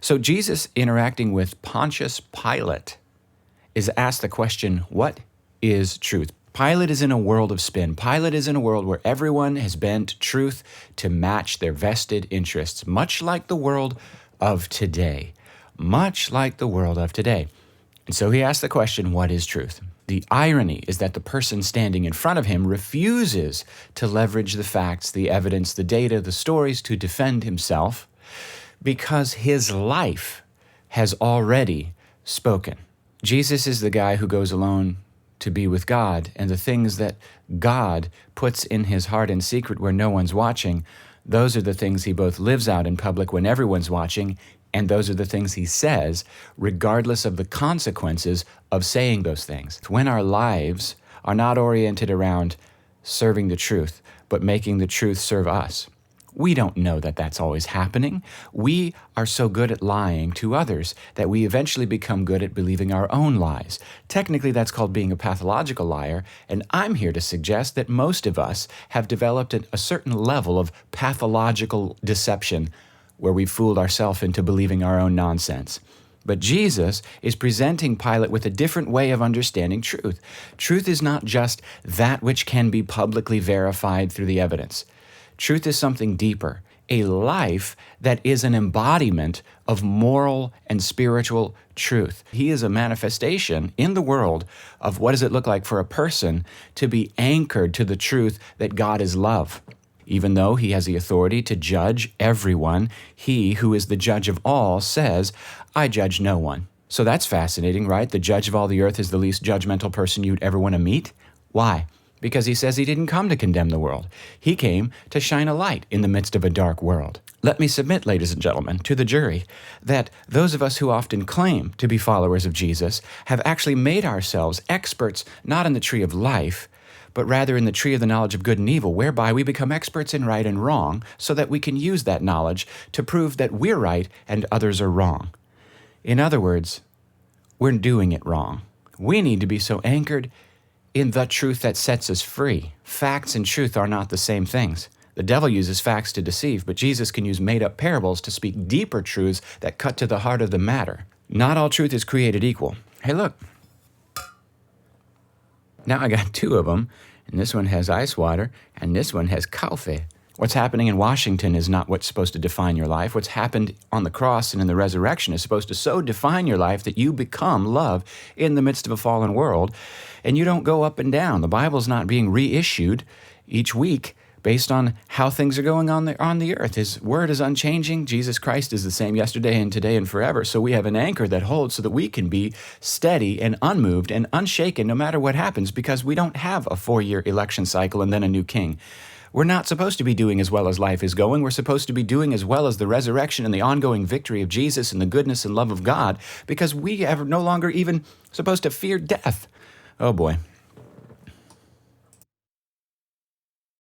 So Jesus, interacting with Pontius Pilate, is asked the question, what is truth? Pilate is in a world of spin. Pilate is in a world where everyone has bent truth to match their vested interests, much like the world of today. Much like the world of today. And so he asks the question, what is truth? The irony is that the person standing in front of him refuses to leverage the facts, the evidence, the data, the stories to defend himself because his life has already spoken. Jesus is the guy who goes alone to be with God, and the things that God puts in his heart in secret where no one's watching, those are the things he both lives out in public when everyone's watching, and those are the things he says, regardless of the consequences of saying those things. When our lives are not oriented around serving the truth, but making the truth serve us, we don't know that that's always happening. We are so good at lying to others that we eventually become good at believing our own lies. Technically, that's called being a pathological liar, and I'm here to suggest that most of us have developed a certain level of pathological deception where we've fooled ourselves into believing our own nonsense. But Jesus is presenting Pilate with a different way of understanding truth. Truth is not just that which can be publicly verified through the evidence. Truth is something deeper, a life that is an embodiment of moral and spiritual truth. He is a manifestation in the world of what does it look like for a person to be anchored to the truth that God is love. Even though he has the authority to judge everyone, he who is the judge of all says, I judge no one. So that's fascinating, right? The judge of all the earth is the least judgmental person you'd ever want to meet. Why? Because he says he didn't come to condemn the world. He came to shine a light in the midst of a dark world. Let me submit, ladies and gentlemen, to the jury that those of us who often claim to be followers of Jesus have actually made ourselves experts not in the tree of life, but rather in the tree of the knowledge of good and evil, whereby we become experts in right and wrong so that we can use that knowledge to prove that we're right and others are wrong. In other words, we're doing it wrong. We need to be so anchored in the truth that sets us free. Facts and truth are not the same things. The devil uses facts to deceive, but Jesus can use made-up parables to speak deeper truths that cut to the heart of the matter. Not all truth is created equal. Hey, look. Now I got two of them, and this one has ice water, and this one has coffee. What's happening in Washington is not what's supposed to define your life. What's happened on the cross and in the resurrection is supposed to so define your life that you become love in the midst of a fallen world, and you don't go up and down. The Bible's not being reissued each week based on how things are going on the earth. His word is unchanging. Jesus Christ is the same yesterday and today and forever. So we have an anchor that holds so that we can be steady and unmoved and unshaken no matter what happens, because we don't have a 4-year election cycle and then a new king. We're not supposed to be doing as well as life is going. We're supposed to be doing as well as the resurrection and the ongoing victory of Jesus and the goodness and love of God, because we are no longer even supposed to fear death. Oh boy.